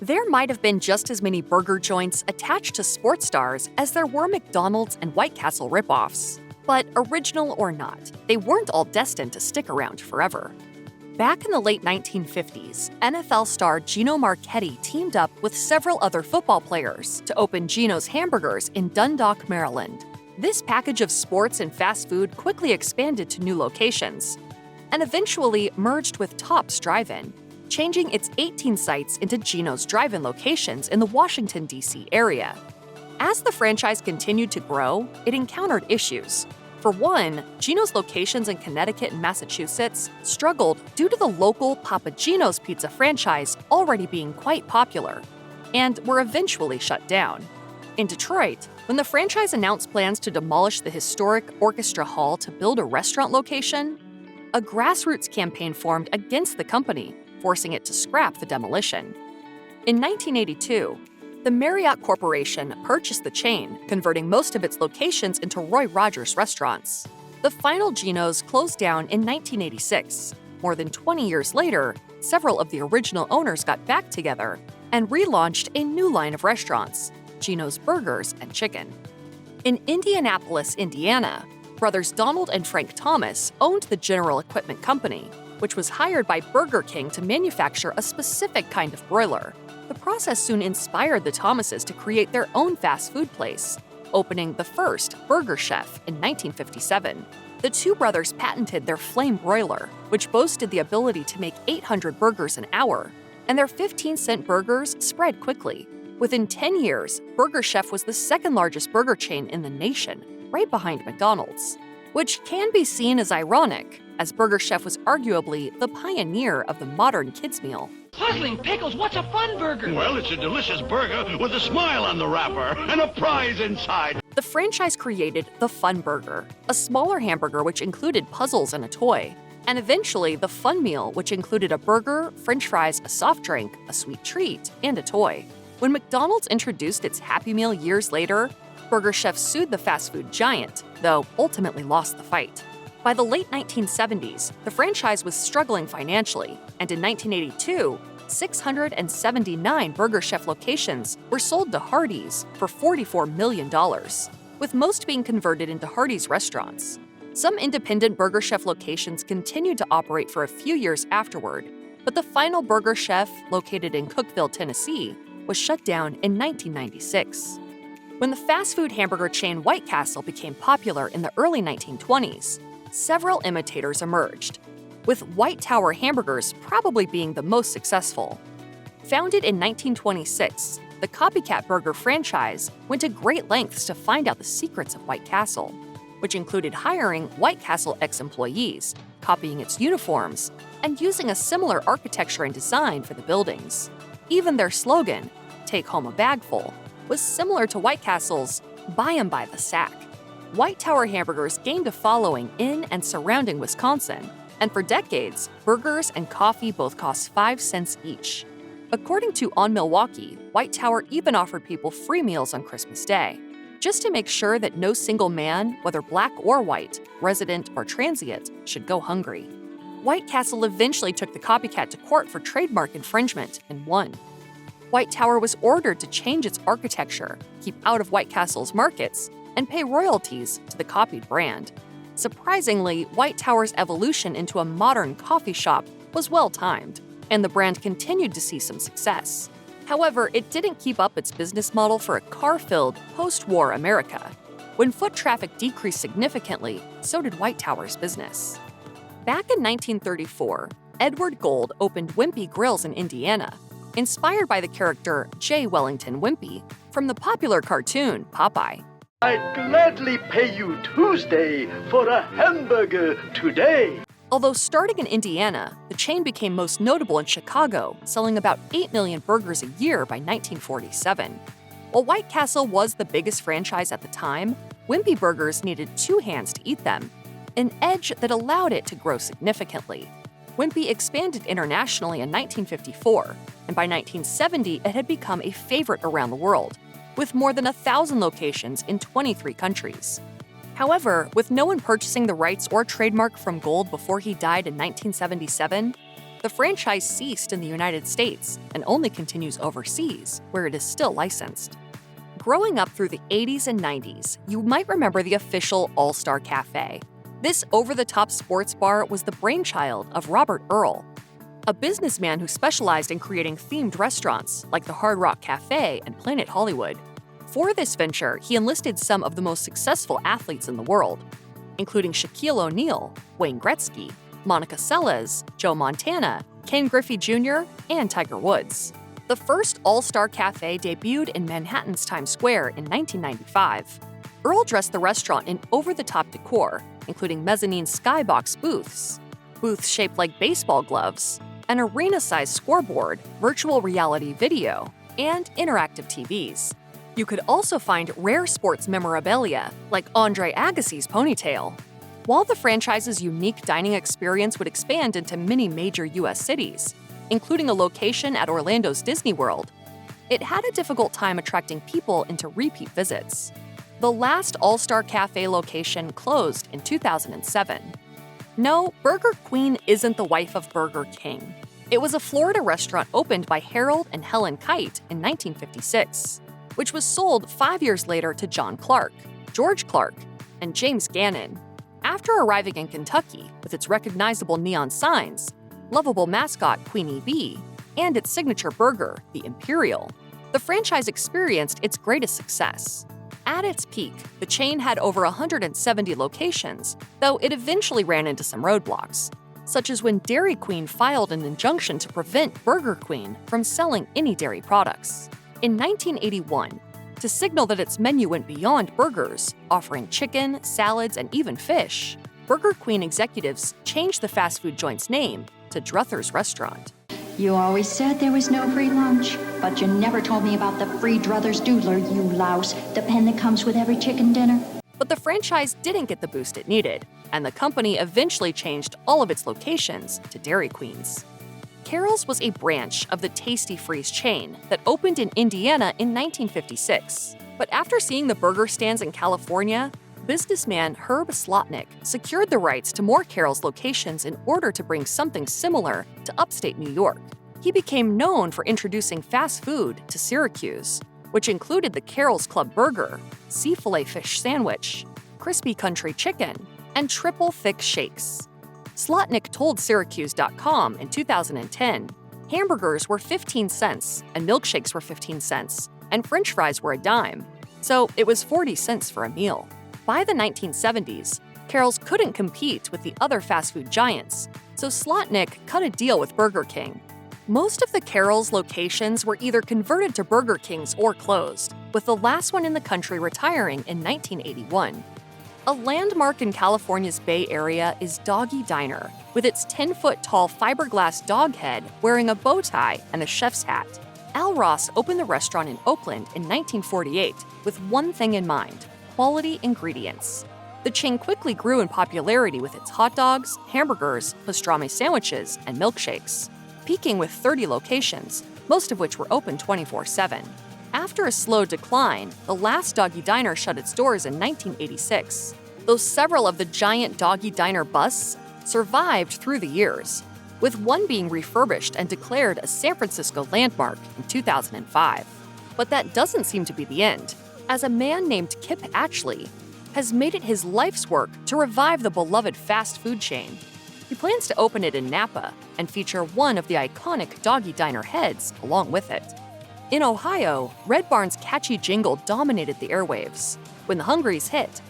There might have been just as many burger joints attached to sports stars as there were McDonald's and White Castle ripoffs. But original or not, they weren't all destined to stick around forever. Back in the late 1950s, NFL star Gino Marchetti teamed up with several other football players to open Gino's Hamburgers in Dundalk, Maryland. This package of sports and fast food quickly expanded to new locations and eventually merged with Tops Drive-In, changing its 18 sites into Gino's drive-in locations in the Washington, D.C. area. As the franchise continued to grow, it encountered issues. For one, Gino's locations in Connecticut and Massachusetts struggled due to the local Papa Gino's pizza franchise already being quite popular, and were eventually shut down. In Detroit, when the franchise announced plans to demolish the historic Orchestra Hall to build a restaurant location, a grassroots campaign formed against the company, forcing it to scrap the demolition. In 1982, the Marriott Corporation purchased the chain, converting most of its locations into Roy Rogers restaurants. The final Gino's closed down in 1986. More than 20 years later, several of the original owners got back together and relaunched a new line of restaurants, Gino's Burgers and Chicken. In Indianapolis, Indiana, brothers Donald and Frank Thomas owned the General Equipment Company, which was hired by Burger King to manufacture a specific kind of broiler. The process soon inspired the Thomases to create their own fast food place, opening the first Burger Chef in 1957. The two brothers patented their flame broiler, which boasted the ability to make 800 burgers an hour, and their 15-cent burgers spread quickly. Within 10 years, Burger Chef was the second largest burger chain in the nation, right behind McDonald's, which can be seen as ironic, as Burger Chef was arguably the pioneer of the modern kids' meal. Puzzling pickles, what's a fun burger? Well, it's a delicious burger with a smile on the wrapper and a prize inside. The franchise created the Fun Burger, a smaller hamburger which included puzzles and a toy, and eventually the Fun Meal, which included a burger, french fries, a soft drink, a sweet treat, and a toy. When McDonald's introduced its Happy Meal years later, Burger Chef sued the fast food giant, though ultimately lost the fight. By the late 1970s, the franchise was struggling financially, and in 1982, 679 Burger Chef locations were sold to Hardee's for $44 million, with most being converted into Hardee's restaurants. Some independent Burger Chef locations continued to operate for a few years afterward, but the final Burger Chef, located in Cookeville, Tennessee, was shut down in 1996. When the fast food hamburger chain White Castle became popular in the early 1920s, several imitators emerged, with White Tower hamburgers probably being the most successful. Founded in 1926, the copycat burger franchise went to great lengths to find out the secrets of White Castle, which included hiring White Castle ex-employees, copying its uniforms, and using a similar architecture and design for the buildings. Even their slogan, "Take home a bagful," was similar to White Castle's "Buy 'em by the sack." White Tower hamburgers gained a following in and surrounding Wisconsin, and for decades, burgers and coffee both cost 5 cents each. According to On Milwaukee, White Tower even offered people free meals on Christmas Day, just to make sure that no single man, whether black or white, resident or transient, should go hungry. White Castle eventually took the copycat to court for trademark infringement and won. White Tower was ordered to change its architecture, keep out of White Castle's markets, and pay royalties to the copied brand. Surprisingly, White Tower's evolution into a modern coffee shop was well-timed, and the brand continued to see some success. However, it didn't keep up its business model for a car-filled, post-war America. When foot traffic decreased significantly, so did White Tower's business. Back in 1934, Edward Gold opened Wimpy Grills in Indiana, inspired by the character J. Wellington Wimpy from the popular cartoon Popeye. I'd gladly pay you Tuesday for a hamburger today. Although starting in Indiana, the chain became most notable in Chicago, selling about 8 million burgers a year by 1947. While White Castle was the biggest franchise at the time, Wimpy Burgers needed 2 hands to eat them, an edge that allowed it to grow significantly. Wimpy expanded internationally in 1954, and by 1970 it had become a favorite around the world, with more than 1,000 locations in 23 countries. However, with no one purchasing the rights or trademark from Gold before he died in 1977, The franchise ceased in the United States and only continues overseas, where it is still licensed. Growing up through the 80s and 90s, you might remember the official All-Star Cafe. This over-the-top sports bar was the brainchild of Robert Earl, a businessman who specialized in creating themed restaurants like the Hard Rock Cafe and Planet Hollywood. For this venture, he enlisted some of the most successful athletes in the world, including Shaquille O'Neal, Wayne Gretzky, Monica Seles, Joe Montana, Ken Griffey Jr., and Tiger Woods. The first All-Star Cafe debuted in Manhattan's Times Square in 1995. Earl dressed the restaurant in over-the-top decor, including mezzanine skybox booths shaped like baseball gloves, an arena-sized scoreboard, virtual reality video, and interactive TVs. You could also find rare sports memorabilia, like Andre Agassi's ponytail. While the franchise's unique dining experience would expand into many major U.S. cities, including a location at Orlando's Disney World, it had a difficult time attracting people into repeat visits. The last All-Star Cafe location closed in 2007. No, Burger Queen isn't the wife of Burger King. It was a Florida restaurant opened by Harold and Helen Kite in 1956, which was sold 5 years later to John Clark, George Clark, and James Gannon. After arriving in Kentucky with its recognizable neon signs, lovable mascot Queenie Bee, and its signature burger, the Imperial, the franchise experienced its greatest success. At its peak, the chain had over 170 locations, though it eventually ran into some roadblocks, such as when Dairy Queen filed an injunction to prevent Burger Queen from selling any dairy products. In 1981, to signal that its menu went beyond burgers, offering chicken, salads, and even fish, Burger Queen executives changed the fast food joint's name to Druther's Restaurant. You always said there was no free lunch, but you never told me about the free Druther's Doodler, you louse, the pen that comes with every chicken dinner. But the franchise didn't get the boost it needed, and the company eventually changed all of its locations to Dairy Queen's. Carrols was a branch of the Tasty Freeze chain that opened in Indiana in 1956. But after seeing the burger stands in California, businessman Herb Slotnick secured the rights to more Carrols locations in order to bring something similar to upstate New York. He became known for introducing fast food to Syracuse, which included the Carrols Club Burger, sea fillet fish sandwich, crispy country chicken, and triple thick shakes. Slotnick told Syracuse.com in 2010, hamburgers were 15 cents and milkshakes were 15 cents, and french fries were a dime, so it was 40 cents for a meal. By the 1970s, Carrols couldn't compete with the other fast food giants, so Slotnick cut a deal with Burger King. Most of the Carrols locations were either converted to Burger Kings or closed, with the last one in the country retiring in 1981. A landmark in California's Bay Area is Doggie Diner, with its 10-foot-tall fiberglass dog head wearing a bow tie and a chef's hat. Al Ross opened the restaurant in Oakland in 1948 with one thing in mind: quality ingredients. The chain quickly grew in popularity with its hot dogs, hamburgers, pastrami sandwiches, and milkshakes, peaking with 30 locations, most of which were open 24/7. After a slow decline, the last Doggie Diner shut its doors in 1986, though several of the giant Doggie Diner busts survived through the years, with one being refurbished and declared a San Francisco landmark in 2005. But that doesn't seem to be the end, as a man named Kip Atchley has made it his life's work to revive the beloved fast food chain. He plans to open it in Napa and feature one of the iconic Doggie Diner heads along with it. In Ohio, Red Barn's catchy jingle dominated the airwaves. When the Hungries hit,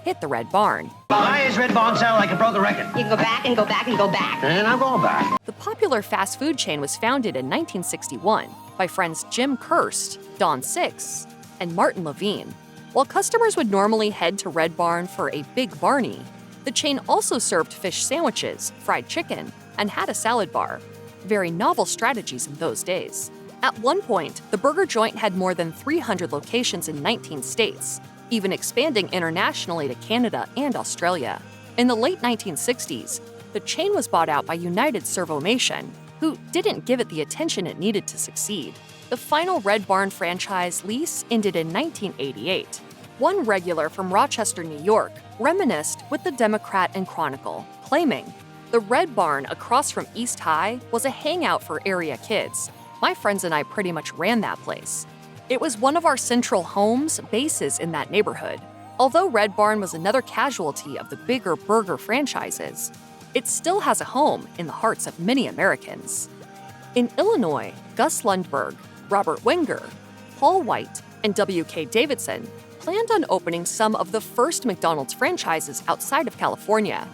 hit the Red Barn. Why does Red Barn sound like it broke a record? You can go back and go back and go back. And I'm going back. The popular fast food chain was founded in 1961 by friends Jim Kirst, Don Six, and Martin Levine. While customers would normally head to Red Barn for a Big Barney, the chain also served fish sandwiches, fried chicken, and had a salad bar. Very novel strategies in those days. At one point, the burger joint had more than 300 locations in 19 states, even expanding internationally to Canada and Australia. In the late 1960s, the chain was bought out by United Servomation, who didn't give it the attention it needed to succeed. The final Red Barn franchise lease ended in 1988. One regular from Rochester, New York, reminisced with the Democrat and Chronicle, claiming, The Red Barn across from East High was a hangout for area kids. My friends and I pretty much ran that place. It was one of our central homes bases in that neighborhood. Although Red Barn was another casualty of the bigger burger franchises, it still has a home in the hearts of many Americans. In Illinois, Gus Lundberg, Robert Wenger, Paul White, and W.K. Davidson planned on opening some of the first McDonald's franchises outside of California.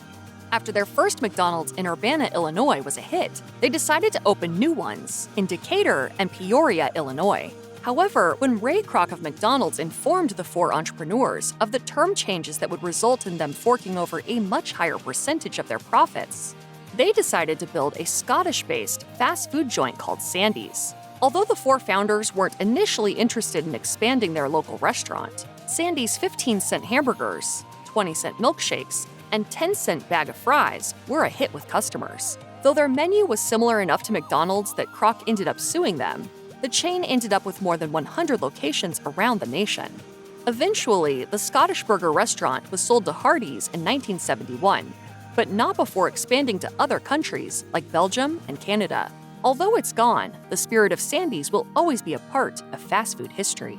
After their first McDonald's in Urbana, Illinois was a hit, they decided to open new ones in Decatur and Peoria, Illinois. However, when Ray Kroc of McDonald's informed the four entrepreneurs of the term changes that would result in them forking over a much higher percentage of their profits, they decided to build a Scottish-based fast food joint called Sandy's. Although the four founders weren't initially interested in expanding their local restaurant, Sandy's 15-cent hamburgers, 20-cent milkshakes, and 10-cent bag of fries were a hit with customers. Though their menu was similar enough to McDonald's that Kroc ended up suing them, the chain ended up with more than 100 locations around the nation. Eventually, the Scottish Burger restaurant was sold to Hardee's in 1971, but not before expanding to other countries like Belgium and Canada. Although it's gone, the spirit of Sandy's will always be a part of fast food history.